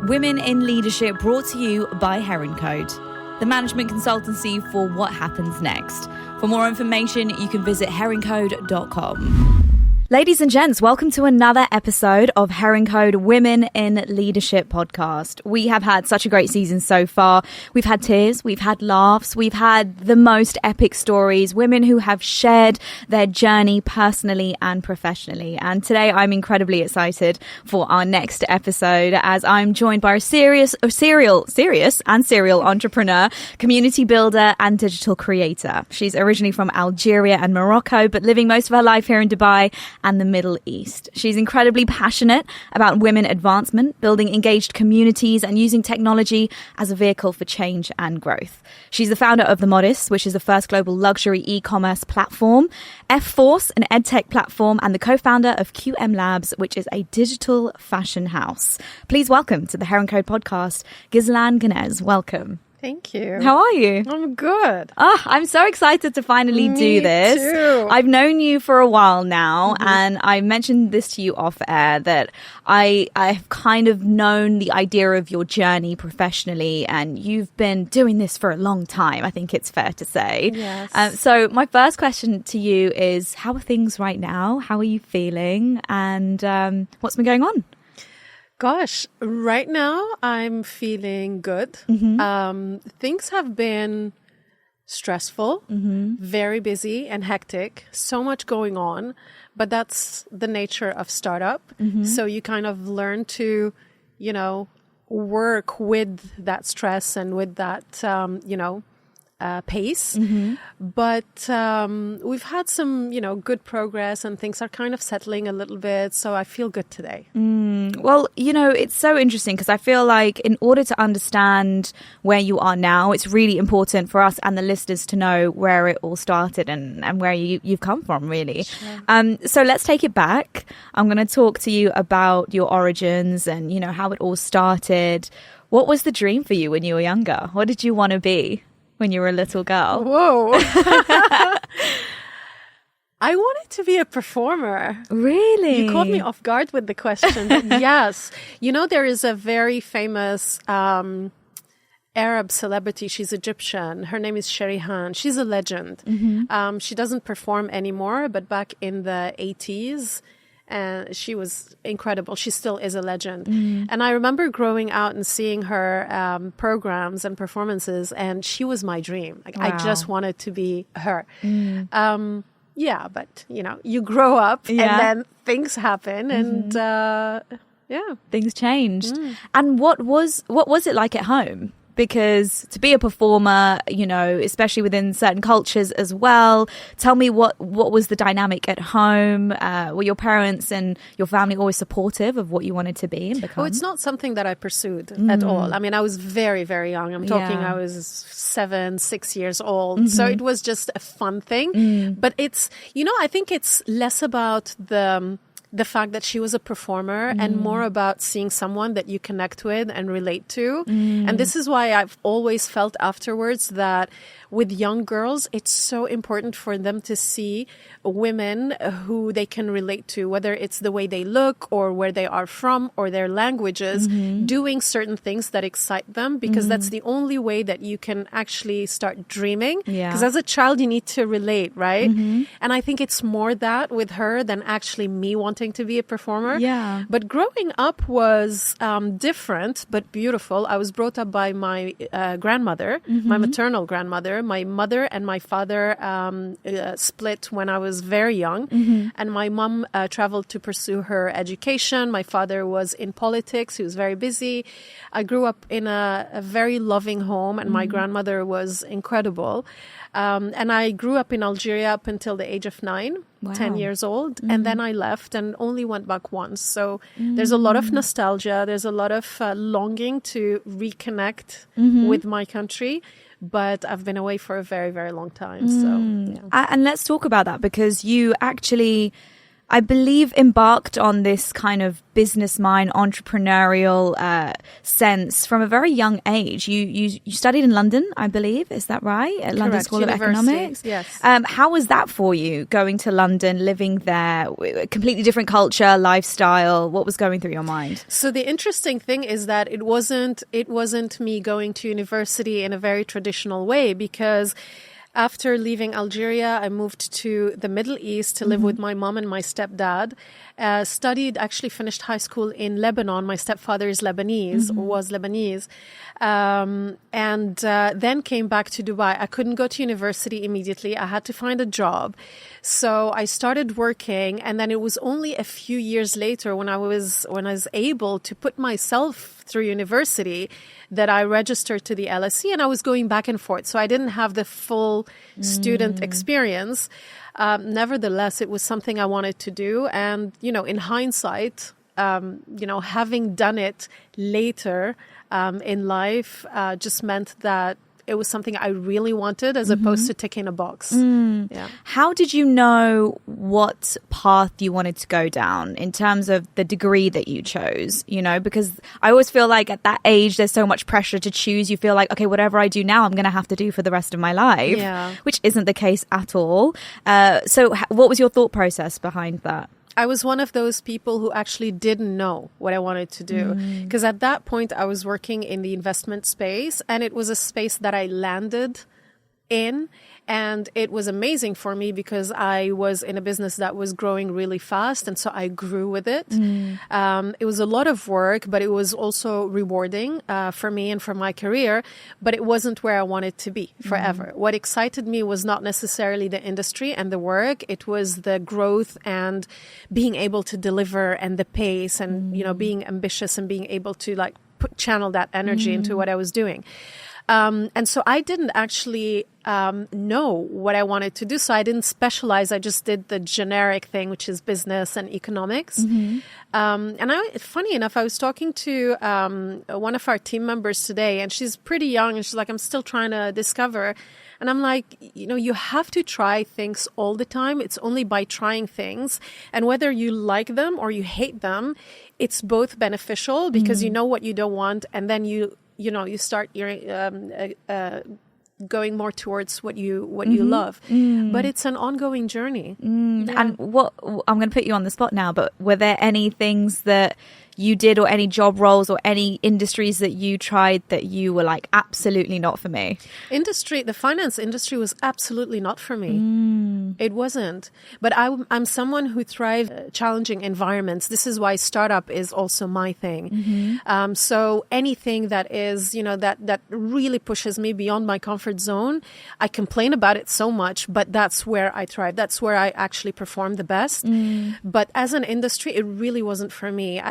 Women in Leadership, brought to you by Heroncode, the management consultancy for what happens next. For more information, you can visit heroncode.com. Ladies and gents, welcome to another episode of Heroncode Women in Leadership podcast. We have had such a great season so far. We've had tears, we've had laughs, we've had the most epic stories, women who have shared their journey personally and professionally. And today I'm incredibly excited for our next episode as I'm joined by a serious entrepreneur, community builder and digital creator. She's originally from Algeria and Morocco, but living most of her life here in Dubai and the Middle East. She's incredibly passionate about women advancement, building engaged communities and using technology as a vehicle for change and growth. She's the founder of the Modist, which is the first global luxury e-commerce platform, F-Force, an edtech platform, and the co-founder of QM Labs, which is a digital fashion house. Please welcome to the Heroncode podcast, Ghizlan Guenez. Welcome. Thank you. How are you? I'm good. I'm so excited to finally do this. Me too. I've known you for a while now, and I mentioned this to you off air that I've kind of known the idea of your journey professionally, and you've been doing this for a long time, I think it's fair to say. Yes. So my first question to you is, how are things right now? How are you feeling? And what's been going on? Gosh, right now I'm feeling good. Things have been stressful, very busy and hectic, so much going on, but that's the nature of startup. So you kind of learn to, work with that stress and with that, pace. But we've had some, good progress and things are kind of settling a little bit. So I feel good today. Well, it's so interesting because I feel like in order to understand where you are now, it's really important for us and the listeners to know where it all started and where you've come from, really. Sure. So let's take it back. I'm going to talk to you about your origins and, how it all started. What was the dream for you when you were younger? What did you want to be when you were a little girl? Whoa. I wanted to be a performer. Really? You caught me off guard with the question. But yes. There is a very famous Arab celebrity. She's Egyptian. Her name is Sherihan. She's a legend. She doesn't perform anymore, but back in the 80s, she was incredible. She still is a legend. And I remember growing out and seeing her programs and performances, and she was my dream. Wow. I just wanted to be her. Yeah, but, you grow up and then things happen and, things changed. And what was it like at home? Because to be a performer, especially within certain cultures as well, tell me what was the dynamic at home? Were your parents and your family always supportive of what you wanted to be and become? Oh, it's not something that I pursued at all. I mean, I was very, very young. I'm talking, I was 6 years old. So it was just a fun thing. But it's, I think it's less about the fact that she was a performer and more about seeing someone that you connect with and relate to. And this is why I've always felt afterwards that with young girls, it's so important for them to see women who they can relate to, whether it's the way they look or where they are from or their languages, doing certain things that excite them, because that's the only way that you can actually start dreaming. Because as a child, you need to relate, right? And I think it's more that with her than actually me wanting to be a performer. But growing up was different but beautiful. I was brought up by my grandmother, my maternal grandmother. My mother and my father split when I was very young, and my mom traveled to pursue her education. My father was in politics. He was very busy. I grew up in a very loving home, and my grandmother was incredible. And I grew up in Algeria up until the age of 9, 10 years old. And then I left and only went back once. So there's a lot of nostalgia. There's a lot of longing to reconnect with my country. But I've been away for a very, very long time. So, and let's talk about that, because you actually I believe, embarked on this kind of business mind, entrepreneurial sense from a very young age. You studied in London, I believe. Is that right? At London School of Economics? Yes. How was that for you, going to London, living there, completely different culture, lifestyle? What was going through your mind? So the interesting thing is that it wasn't me going to university in a very traditional way, because after leaving Algeria, I moved to the Middle East to live with my mom and my stepdad. Actually finished high school in Lebanon. My stepfather is Lebanese, or was Lebanese. And then came back to Dubai. I couldn't go to university immediately. I had to find a job. So I started working, and then it was only a few years later when I was able to put myself through university that I registered to the LSE, and I was going back and forth. So I didn't have the full student experience. Nevertheless, it was something I wanted to do. And, in hindsight, having done it later in life just meant that it was something I really wanted, as opposed to ticking a box. Yeah. How did you know what path you wanted to go down in terms of the degree that you chose? Because I always feel like at that age, there's so much pressure to choose. You feel like, okay, whatever I do now, I'm going to have to do for the rest of my life, which isn't the case at all. So what was your thought process behind that? I was one of those people who actually didn't know what I wanted to do. Because at that point, I was working in the investment space, and it was a space that I landed in. And it was amazing for me because I was in a business that was growing really fast. And so I grew with it. It was a lot of work, but it was also rewarding for me and for my career. But it wasn't where I wanted to be forever. What excited me was not necessarily the industry and the work. It was the growth and being able to deliver, and the pace, and, being ambitious and being able to channel that energy into what I was doing. And so I didn't actually know what I wanted to do. So I didn't specialize. I just did the generic thing, which is business and economics. Funny enough, I was talking to one of our team members today, and she's pretty young, and she's like, I'm still trying to discover. And I'm like, you have to try things all the time. It's only by trying things. And whether you like them or you hate them, it's both beneficial, because you know what you don't want, and then you start going more towards what you love. But it's an ongoing journey. Yeah. And I'm going to put you on the spot now, but were there any things that you did, or any job roles or any industries that you tried that you were like, absolutely not for me? The finance industry was absolutely not for me. It wasn't. But I'm someone who thrives in challenging environments. This is why startup is also my thing. So anything that is, that really pushes me beyond my comfort zone, I complain about it so much, but that's where I thrive. That's where I actually perform the best. But as an industry, it really wasn't for me.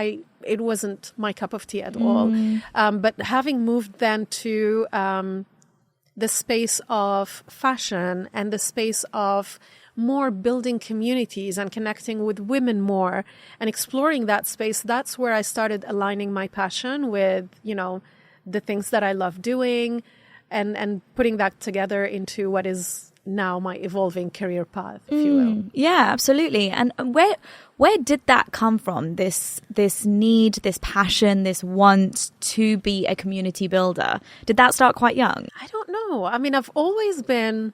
It wasn't my cup of tea at all. But having moved then to the space of fashion and the space of more building communities and connecting with women more and exploring that space, that's where I started aligning my passion with, the things that I love doing, and putting that together into what is now my evolving career path, if you will. Yeah, absolutely. And where did that come from? This need, this passion, this want to be a community builder? Did that start quite young? I don't know. I mean, I've always been,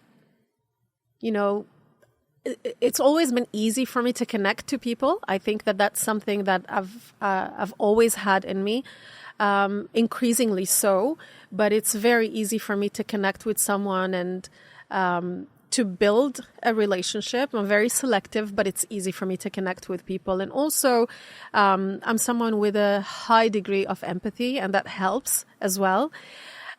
it's always been easy for me to connect to people. I think that that's something that I've always had in me, increasingly so. But it's very easy for me to connect with someone and to build a relationship. I'm very selective, but it's easy for me to connect with people. And also, I'm someone with a high degree of empathy, and that helps as well.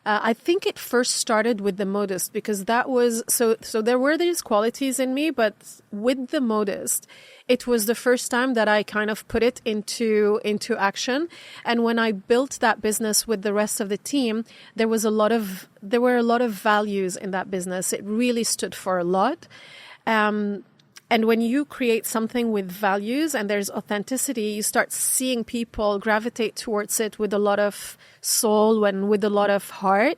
I think it first started with the Modist, because that was so there were these qualities in me, but with the Modist, it was the first time that I kind of put it into action. And when I built that business with the rest of the team, there were a lot of values in that business. It really stood for a lot. And when you create something with values and there's authenticity, you start seeing people gravitate towards it with a lot of soul and with a lot of heart.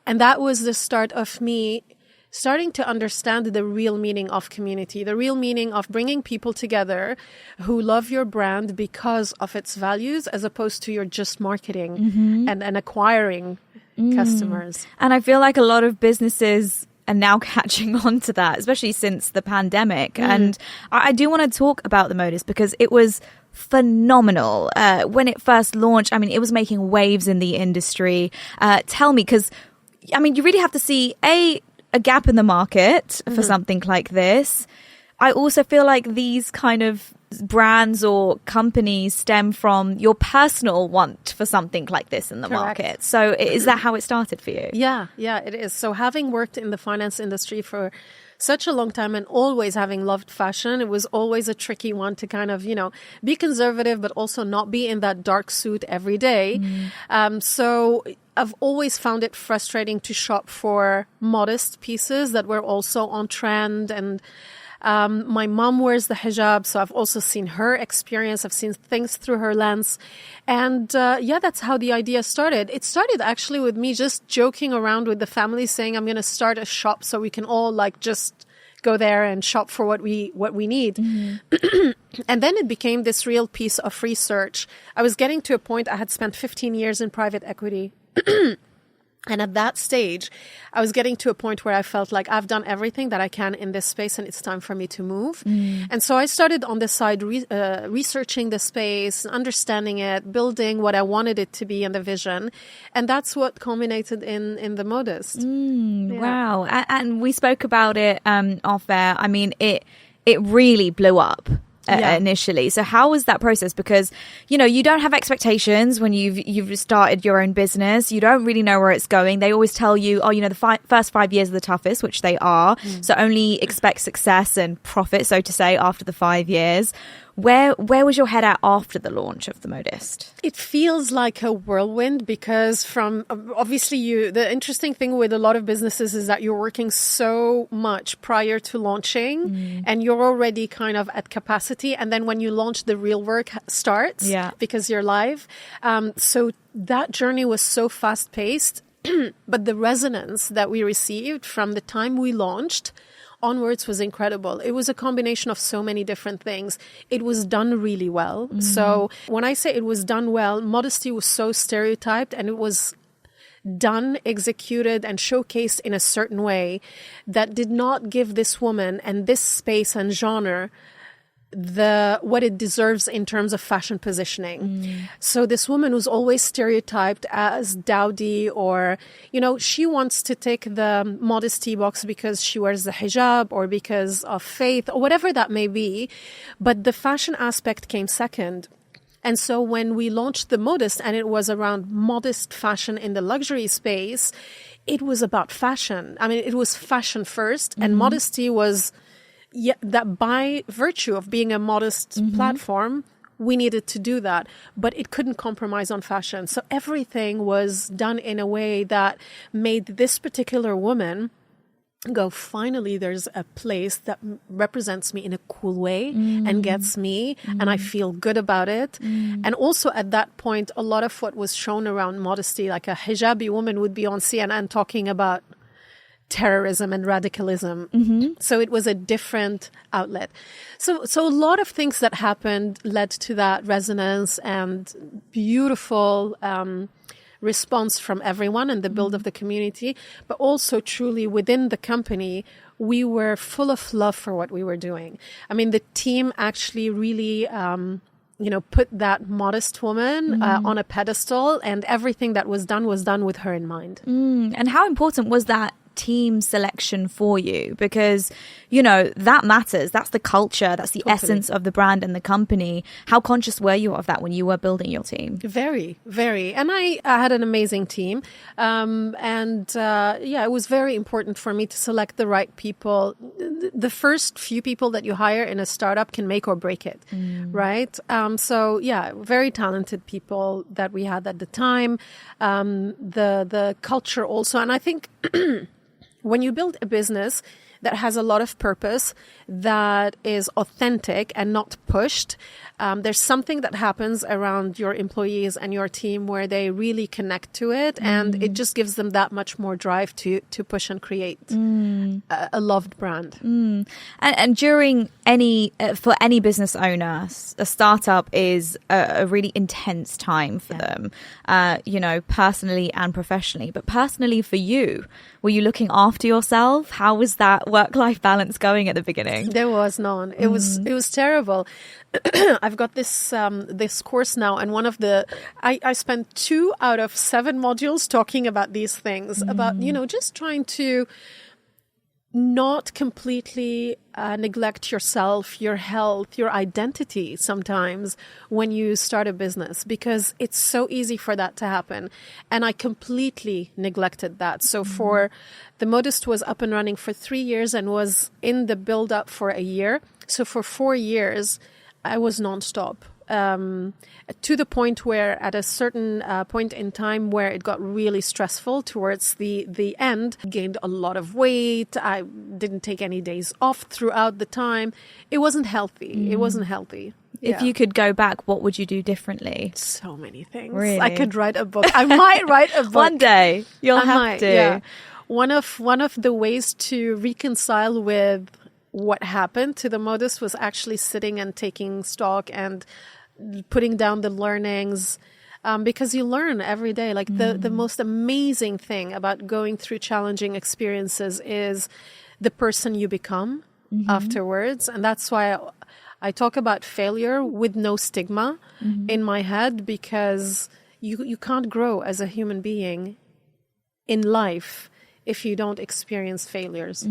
And that was the start of me starting to understand the real meaning of community, the real meaning of bringing people together who love your brand because of its values, as opposed to your just marketing and acquiring customers. And I feel like a lot of businesses are now catching on to that, especially since the pandemic. And I do want to talk about the Modist because it was phenomenal when it first launched. I mean, it was making waves in the industry. Tell me, because I mean, you really have to see a gap in the market for something like this. I also feel like these kind of brands or companies stem from your personal want for something like this in the market. So is that how it started for you? Yeah, it is. So having worked in the finance industry for such a long time and always having loved fashion, it was always a tricky one to kind of, be conservative, but also not be in that dark suit every day. So I've always found it frustrating to shop for modest pieces that were also on trend. And my mom wears the hijab, so I've also seen her experience. I've seen things through her lens. And that's how the idea started. It started actually with me just joking around with the family saying, I'm going to start a shop so we can all just go there and shop for what we need. And then it became this real piece of research. I was getting to a point, I had spent 15 years in private equity. And at that stage, I was getting to a point where I felt like I've done everything that I can in this space and it's time for me to move. And so I started on the side researching the space, understanding it, building what I wanted it to be and the vision. And that's what culminated in the Modist. Wow. And we spoke about it off air. I mean, it really blew up. Initially. So how was that process? Because, you don't have expectations when you've started your own business. You don't really know where it's going. They always tell you, the first 5 years are the toughest, which they are. So only expect success and profit, so to say, after the 5 years. Where was your head at after the launch of the Modist? It feels like a whirlwind because obviously the interesting thing with a lot of businesses is that you're working so much prior to launching and you're already kind of at capacity. And then when you launch, the real work starts because you're live. So that journey was so fast paced, but the resonance that we received from the time we launched onwards was incredible. It was a combination of so many different things. It was done really well. So when I say it was done well, modesty was so stereotyped and it was done, executed, and showcased in a certain way that did not give this woman and this space and genre what it deserves in terms of fashion positioning. So this woman was always stereotyped as dowdy or, she wants to take the modesty box because she wears the hijab or because of faith or whatever that may be. But the fashion aspect came second. And so when we launched the Modist and it was around modest fashion in the luxury space, it was about fashion. I mean, it was fashion first and modesty was that by virtue of being a modest platform, we needed to do that, but it couldn't compromise on fashion. So everything was done in a way that made this particular woman go, finally, there's a place that represents me in a cool way and gets me, and I feel good about it. And also at that point, a lot of what was shown around modesty, like a hijabi woman would be on CNN talking about terrorism and radicalism. So it was a different outlet. So a lot of things that happened led to that resonance and beautiful response from everyone and the build of the community, but also truly within the company, we were full of love for what we were doing. I mean, the team actually really put that modest woman on a pedestal, and everything that was done with her in mind. And how important was that team selection for you? Because, that matters. That's the culture. That's the essence of the brand and the company. How conscious were you of that when you were building your team? Very, very. And I had an amazing team. It was very important for me to select the right people. The first few people that you hire in a startup can make or break it, right? Very talented people that we had at the time. The culture also. And I think when you build a business, that has a lot of purpose, that is authentic and not pushed. There's something that happens around your employees and your team where they really connect to it, and it just gives them that much more drive to push and create a loved brand. And during for any business owner, a startup is a really intense time for them, personally and professionally. But personally for you, were you looking after yourself? How was that work-life balance going at the beginning? There was none. It was terrible. I've got this course now, and I spent 2 out of 7 modules talking about these things, about, just trying to not completely neglect yourself, your health, your identity sometimes when you start a business, because it's so easy for that to happen. And I completely neglected that. So the Modist was up and running for 3 years and was in the build up for a year. So for 4 years, I was nonstop. To the point where at a certain point in time where it got really stressful towards the end, gained a lot of weight. I didn't take any days off throughout the time. It wasn't healthy. It wasn't healthy. If you could go back, what would you do differently? So many things. Really? I could write a book. I might write a book. One day. You'll have to. Yeah. One of the ways to reconcile with what happened to the Modist was actually sitting and taking stock and putting down the learnings, because you learn every day. Like the most amazing thing about going through challenging experiences is the person you become afterwards. And that's why I talk about failure with no stigma in my head, because you can't grow as a human being in life if you don't experience failures.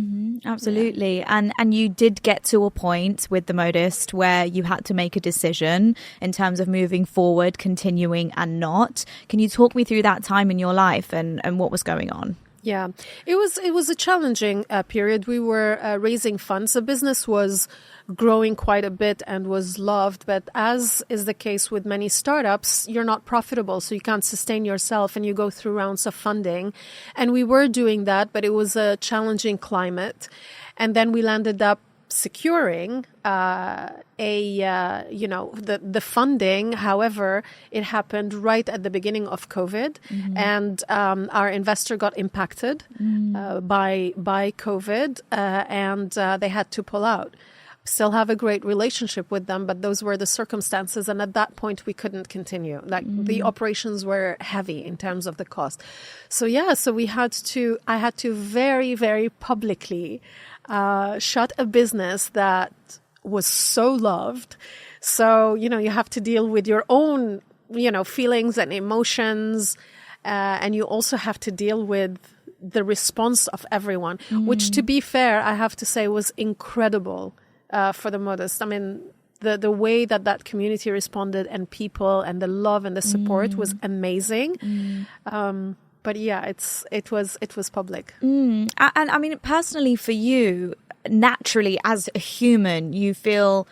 Absolutely. Yeah. And you did get to a point with the Modist where you had to make a decision in terms of moving forward, continuing and not. Can you talk me through that time in your life and what was going on? Yeah, it was a challenging period. We were raising funds. The business was growing quite a bit and was loved. But as is the case with many startups, you're not profitable, so you can't sustain yourself and you go through rounds of funding. And we were doing that, but it was a challenging climate. And then we landed up securing the funding. However, it happened right at the beginning of COVID, and our investor got impacted by COVID, and they had to pull out. Still have a great relationship with them, but those were the circumstances, and at that point we couldn't continue. The operations were heavy in terms of the cost. So I had to very, very publicly shut a business that was so loved. So, you have to deal with your own, feelings and emotions. And you also have to deal with the response of everyone, which, to be fair, I have to say was incredible for the Modist. I mean, the way that community responded and people and the love and the support was amazing. But yeah, it was public. And I mean, personally for you, naturally as a human, you feel,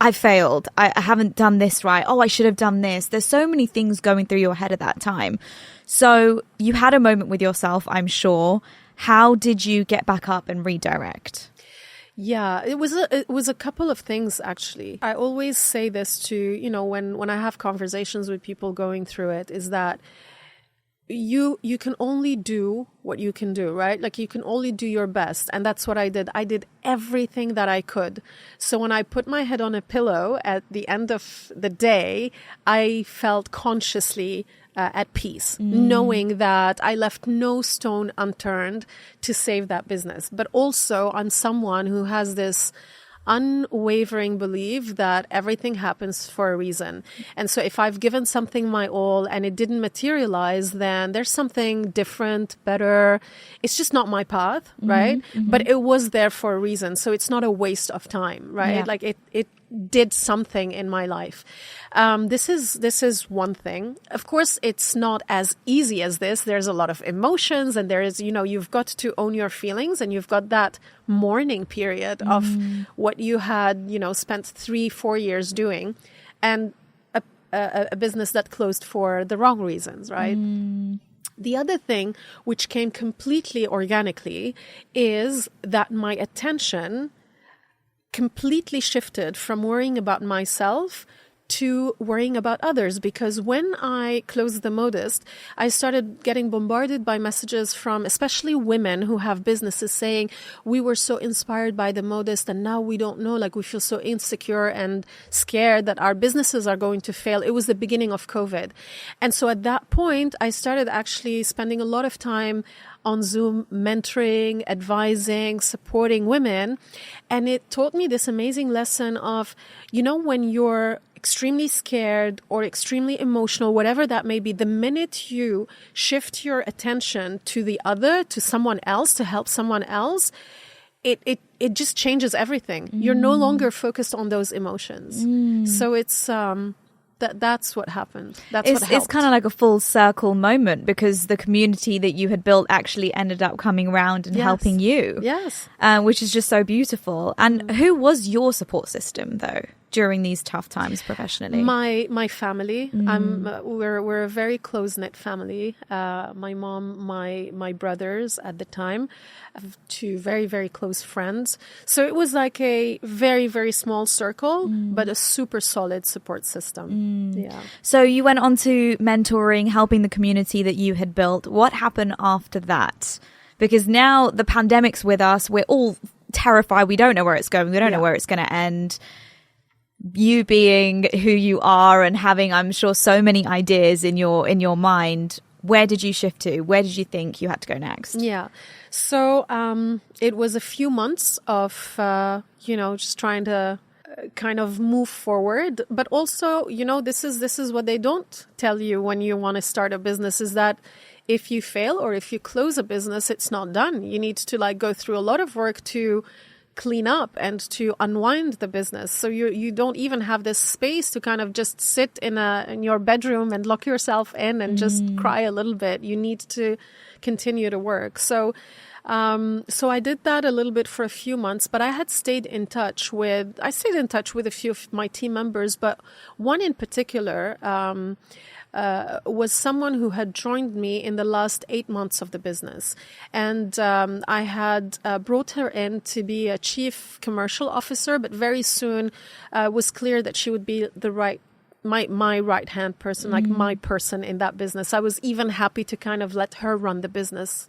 I failed. I haven't done this right. Oh, I should have done this. There's so many things going through your head at that time. So you had a moment with yourself, I'm sure. How did you get back up and redirect? Yeah, it was a couple of things, actually. I always say this to, when I have conversations with people going through it, is that you can only do what you can do, right? Like, you can only do your best. And that's what I did. I did everything that I could. So when I put my head on a pillow at the end of the day, I felt consciously at peace, knowing that I left no stone unturned to save that business. But also, I'm someone who has this unwavering belief that everything happens for a reason. And so if I've given something my all and it didn't materialize, then there's something different, better. It's just not my path, right? But it was there for a reason. So it's not a waste of time, right? Yeah. Like it did something in my life. This is one thing. Of course, it's not as easy as this. There's a lot of emotions, and there is, you've got to own your feelings, and you've got that mourning period of what you had, spent 3-4 years doing, and a business that closed for the wrong reasons, right? The other thing, which came completely organically, is that my attention completely shifted from worrying about myself to worrying about others. Because when I closed the Modist, I started getting bombarded by messages from especially women who have businesses saying, we were so inspired by the Modist and now we don't know, like we feel so insecure and scared that our businesses are going to fail. It was the beginning of COVID. And so at that point, I started actually spending a lot of time on Zoom, mentoring, advising, supporting women. And it taught me this amazing lesson of, when you're extremely scared or extremely emotional, whatever that may be, the minute you shift your attention to the other, to someone else, to help someone else, it just changes everything. You're no longer focused on those emotions. So it's that's what happened. That's what helped. It's kind of like a full circle moment, because the community that you had built actually ended up coming around and helping you. Yes. Which is just so beautiful. And who was your support system, though, during these tough times professionally? My family. We're a very close-knit family. My mom, my brothers at the time, two very, very close friends. So it was like a very, very small circle, but a super solid support system. Yeah. So you went on to mentoring, helping the community that you had built. What happened after that? Because now the pandemic's with us. We're all terrified. We don't know where it's going. We don't know where it's going to end. You being who you are and having, I'm sure, so many ideas in your mind, where did you shift to? Where did you think you had to go next? Yeah. So it was a few months of, just trying to kind of move forward. But also, this is what they don't tell you when you want to start a business, is that if you fail or if you close a business, it's not done. You need to go through a lot of work to clean up and to unwind the business. So you don't even have this space to kind of just sit in your bedroom and lock yourself in and just cry a little bit. You need to continue to work. So I did that a little bit for a few months, but I stayed in touch with a few of my team members, but one in particular, was someone who had joined me in the last 8 months of the business. And I had brought her in to be a chief commercial officer, but very soon was clear that she would be my right-hand person, like my person in that business. I was even happy to kind of let her run the business.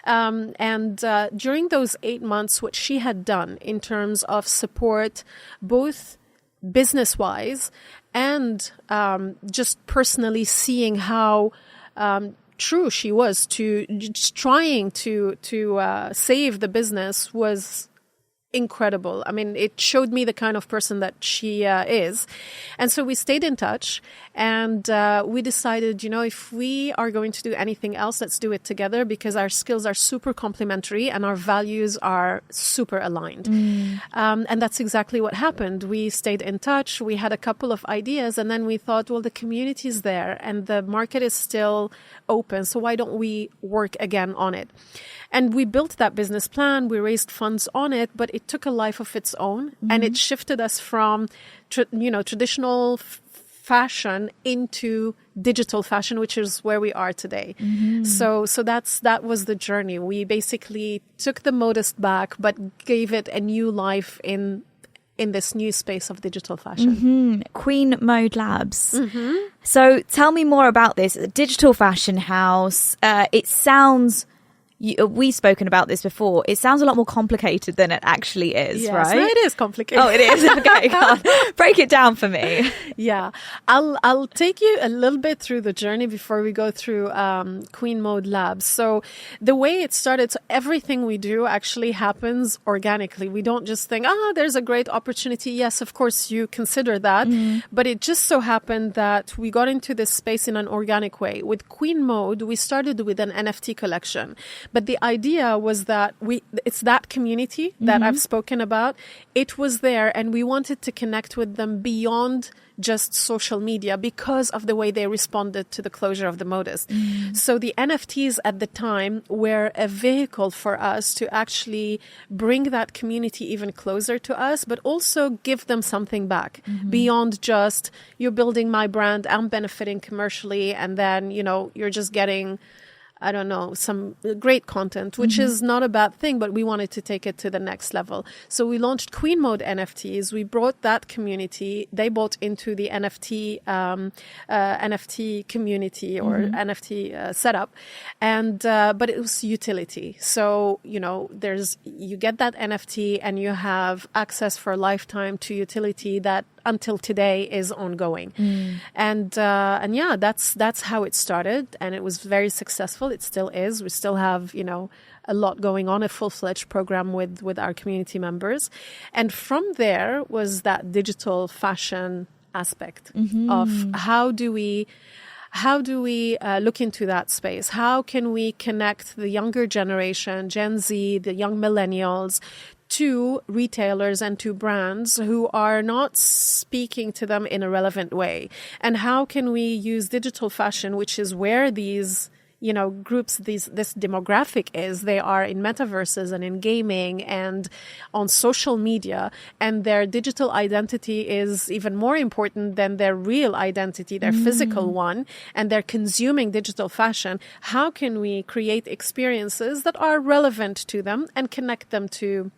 And during those 8 months, what she had done in terms of support, both business-wise and just personally seeing how true she was to just trying to save the business, was incredible. I mean, it showed me the kind of person that she is. And so we stayed in touch, and we decided, if we are going to do anything else, let's do it together, because our skills are super complementary and our values are super aligned. And that's exactly what happened. We stayed in touch. We had a couple of ideas, and then we thought, well, the community is there and the market is still open. So why don't we work again on it? And we built that business plan. We raised funds on it, but it took a life of its own, and it shifted us from, traditional fashion into digital fashion, which is where we are today. So that was the journey. We basically took the Modist back, but gave it a new life in this new space of digital fashion. Queen Mode Labs. So tell me more about this digital fashion house. It sounds, we've spoken about this before, it sounds a lot more complicated than it actually is, right? No, it is complicated. Oh, it is? Okay, break it down for me. Yeah, I'll take you a little bit through the journey before we go through Queen Mode Labs. So the way it started, so everything we do actually happens organically. We don't just think, there's a great opportunity. Yes, of course, you consider that. But it just so happened that we got into this space in an organic way. With Queen Mode, we started with an NFT collection. But the idea was that it's that community that I've spoken about. It was there, and we wanted to connect with them beyond just social media because of the way they responded to the closure of the Modist. So the NFTs at the time were a vehicle for us to actually bring that community even closer to us, but also give them something back beyond just, you're building my brand, I'm benefiting commercially, and then, you're just getting I don't know, some great content, which is not a bad thing, but we wanted to take it to the next level. So we launched Queen Mode NFTs. We brought that community. They bought into the NFT community or NFT setup, and but it was utility. So you get that NFT and you have access for a lifetime to utility that until today is ongoing. And yeah, that's how it started, and it was very successful. It still is. We still have, a lot going on, a full-fledged program with our community members. And from there was that digital fashion aspect of how do we look into that space? How can we connect the younger generation, Gen Z, the young millennials, to retailers and to brands who are not speaking to them in a relevant way? And how can we use digital fashion, which is where these groups, this demographic is, they are in metaverses and in gaming and on social media, and their digital identity is even more important than their real identity, their physical one, and they're consuming digital fashion. How can we create experiences that are relevant to them and connect them to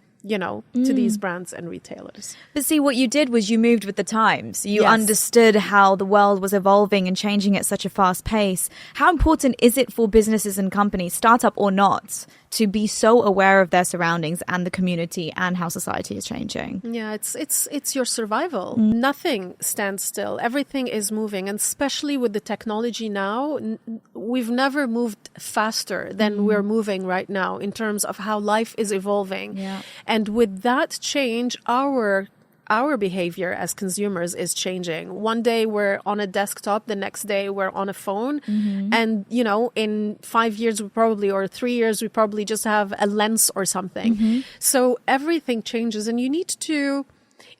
these brands and retailers? But see, what you did was you moved with the times. You understood how the world was evolving and changing at such a fast pace. How important is it for businesses and companies, startup or not, to be so aware of their surroundings and the community and how society is changing? Yeah, it's your survival. Nothing stands still. Everything is moving, and especially with the technology now, we've never moved faster than we're moving right now in terms of how life is evolving. Yeah. And with that change, our behavior as consumers is changing. One day we're on a desktop, the next day we're on a phone. And, in 5 years or 3 years, we probably just have a lens or something. So everything changes, and you need to...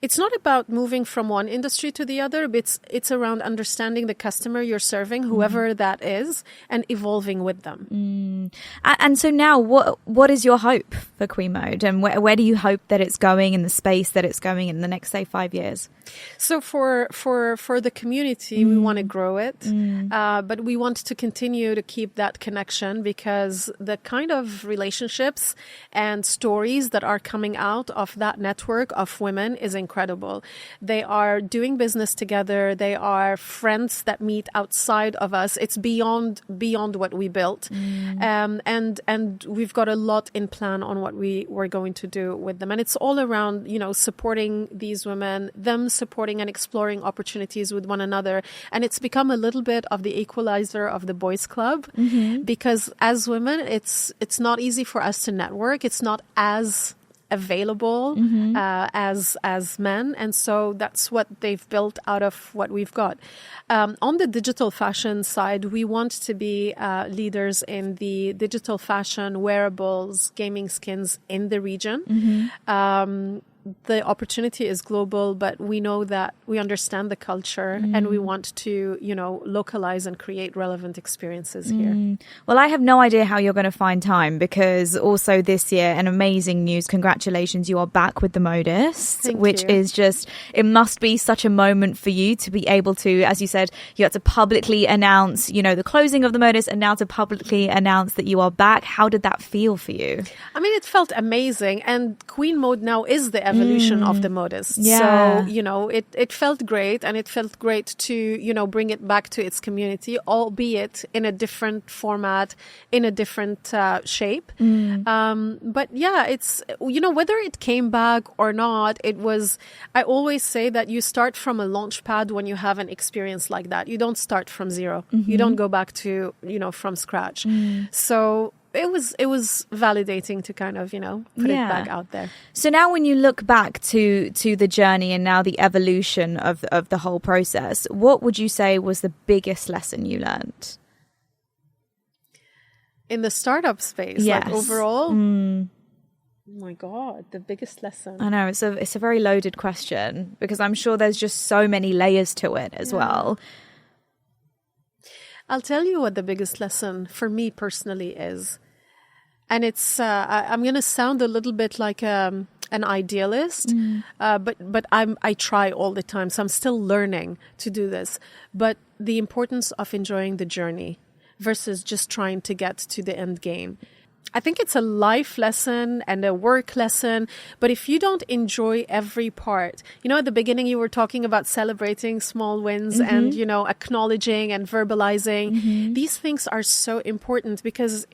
It's not about moving from one industry to the other, but it's around understanding the customer you're serving, whoever that is, and evolving with them. And so now, what is your hope for Queen Mode, and where do you hope that it's going in the space that it's going in the next, say, 5 years? So for the community, we want to grow it, but we want to continue to keep that connection, because the kind of relationships and stories that are coming out of that network of women is incredible. They are doing business together. They are friends that meet outside of us. It's beyond what we built. And we've got a lot in plan on what we're going to do with them. And it's all around, supporting these women, them supporting and exploring opportunities with one another. And it's become a little bit of the equalizer of the boys club, because as women, it's not easy for us to network. It's not as available as men, and so that's what they've built out of what we've got. On the digital fashion side, we want to be leaders in the digital fashion, wearables, gaming skins in the region. The opportunity is global, but we know that we understand the culture and we want to, localize and create relevant experiences here. Well, I have no idea how you're going to find time, because also this year, an amazing news. Congratulations. You are back with the Modist, which is just, it must be such a moment for you to be able to, as you said, you had to publicly announce, the closing of the Modist, and now to publicly announce that you are back. How did that feel for you? I mean, it felt amazing. And Queen Mode now is the evolution of the Modist. Yeah. So, it felt great, and it felt great to, bring it back to its community, albeit in a different format, in a different shape. But yeah, it's, whether it came back or not, I always say that you start from a launch pad when you have an experience like that. You don't start from zero. You don't go back to, from scratch. So it was validating to kind of, put it back out there. So now when you look back to the journey and now the evolution of the whole process, what would you say was the biggest lesson you learned? In the startup space, yes. Like overall? Oh my God, the biggest lesson. I know, it's a very loaded question, because I'm sure there's just so many layers to it as well. I'll tell you what the biggest lesson for me personally is. And it's, I'm going to sound a little bit like an idealist, but I try all the time. So I'm still learning to do this. But the importance of enjoying the journey versus just trying to get to the end game. I think it's a life lesson and a work lesson, but if you don't enjoy every part, at the beginning you were talking about celebrating small wins and, acknowledging and verbalizing. These things are so important because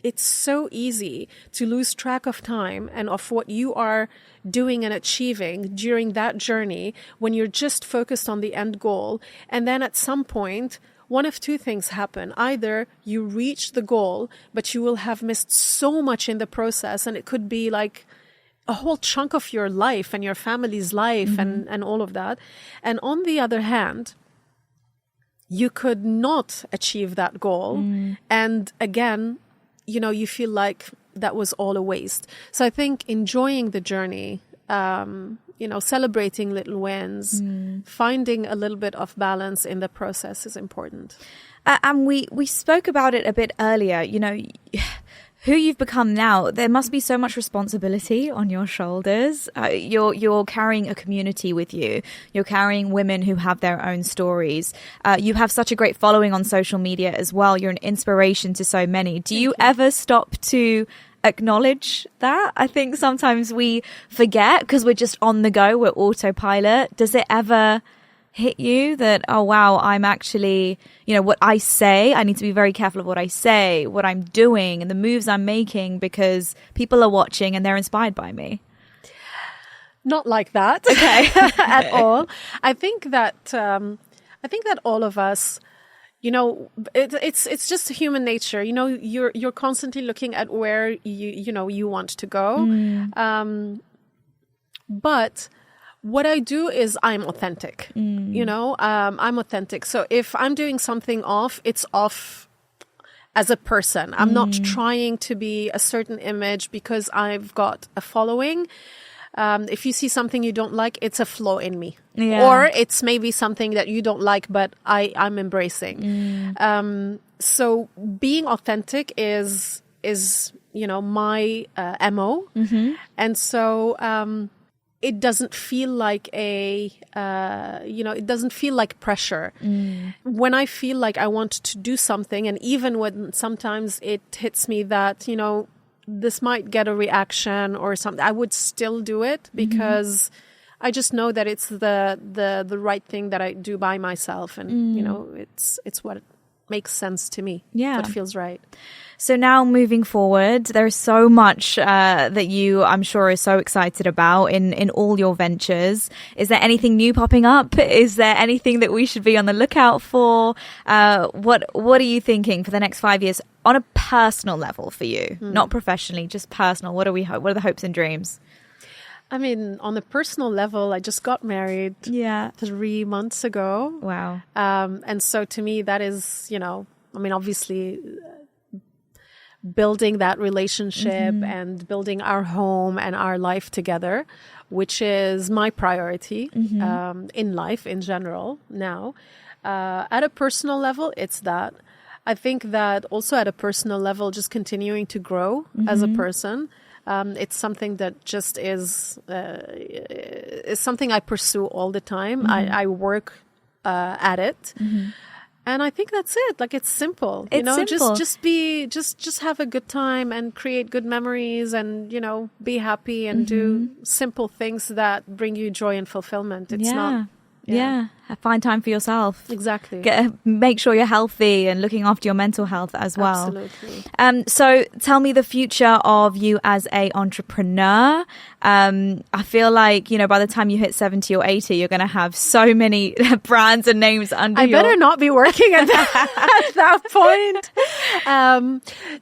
it's so easy to lose track of time and of what you are doing and achieving during that journey when you're just focused on the end goal. And then at some point, one of two things happen. Either you reach the goal, but you will have missed so much in the process, and it could be like a whole chunk of your life and your family's life and all of that. And on the other hand, you could not achieve that goal. And again, you feel like that was all a waste. So I think enjoying the journey, celebrating little wins, finding a little bit of balance in the process is important. And we spoke about it a bit earlier, who you've become now. There must be so much responsibility on your shoulders. You're carrying a community with you. You're carrying women who have their own stories. You have such a great following on social media as well. You're an inspiration to so many. Do you ever stop to acknowledge that? I think sometimes we forget because we're just on the go, we're autopilot. Does it ever hit you that, oh wow, I'm actually, what I say, I need to be very careful of what I say, what I'm doing and the moves I'm making because people are watching and they're inspired by me? Not like that. Okay. At all. I think that all of us, it's just human nature. You're constantly looking at where you want to go. But what I do is I'm authentic. I'm authentic. So if I'm doing something off, it's off as a person. I'm not trying to be a certain image because I've got a following. If you see something you don't like, it's a flaw in me. Yeah. Or it's maybe something that you don't like, but I'm embracing. So being authentic is my MO. And so it doesn't feel like it doesn't feel like pressure. When I feel like I want to do something, and even when sometimes it hits me that, this might get a reaction or something, I would still do it because I just know that it's the right thing that I do by myself. And, it's what makes sense to me. Yeah. What feels right. So now moving forward, there's so much that you, I'm sure, are so excited about in all your ventures. Is there anything new popping up? Is there anything that we should be on the lookout for? What are you thinking for the next 5 years on a personal level for you? Not professionally, just personal. What are the hopes and dreams? I mean, on a personal level, I just got married 3 months ago. Wow. And so to me, that is, obviously building that relationship and building our home and our life together, which is my priority in life in general now. At a personal level, it's that. I think that also at a personal level, just continuing to grow as a person. It's something that just is something I pursue all the time. I work at it. And I think that's it. Like, it's simple. Simple. Just have a good time and create good memories and, be happy and do simple things that bring you joy and fulfillment. It's not. Yeah. Find time for yourself. Exactly. Make sure you're healthy and looking after your mental health as well. Absolutely. So tell me the future of you as a entrepreneur. I feel like, by the time you hit 70 or 80, you're going to have so many brands and names under I better not be working at that point.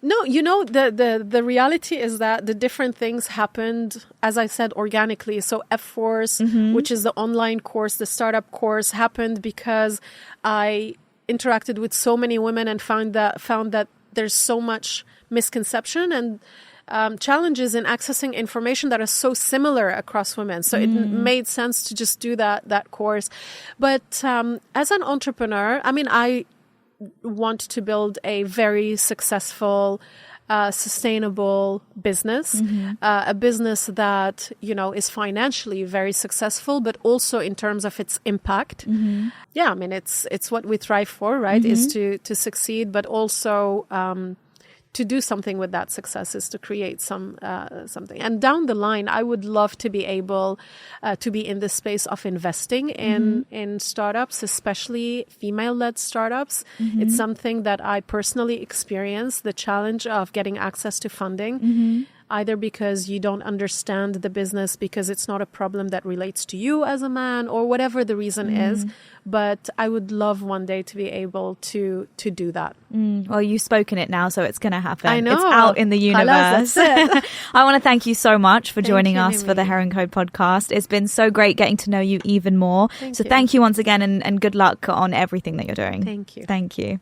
No, the reality is that the different things happened, as I said, organically. So F-Force, which is the online course, the startup course, happened because I interacted with so many women and found that there's so much misconception and challenges in accessing information that are so similar across women. So it made sense to just do that course. But as an entrepreneur, I want to build a very successful sustainable business, a business that, is financially very successful, but also in terms of its impact. Yeah, I mean, it's what we thrive for, right? Is to succeed, but also to do something with that success, is to create something. And down the line, I would love to be able to be in the space of investing in startups, especially female-led startups. It's something that I personally experienced, the challenge of getting access to funding. Either because you don't understand the business, because it's not a problem that relates to you as a man, or whatever the reason is. But I would love one day to be able to do that. Well, you've spoken it now, so it's going to happen. I know. It's out in the universe. That's it. I want to thank you so much for joining us for the Heroncode podcast. It's been so great getting to know you even more. Thank you once again, and good luck on everything that you're doing. Thank you. Thank you.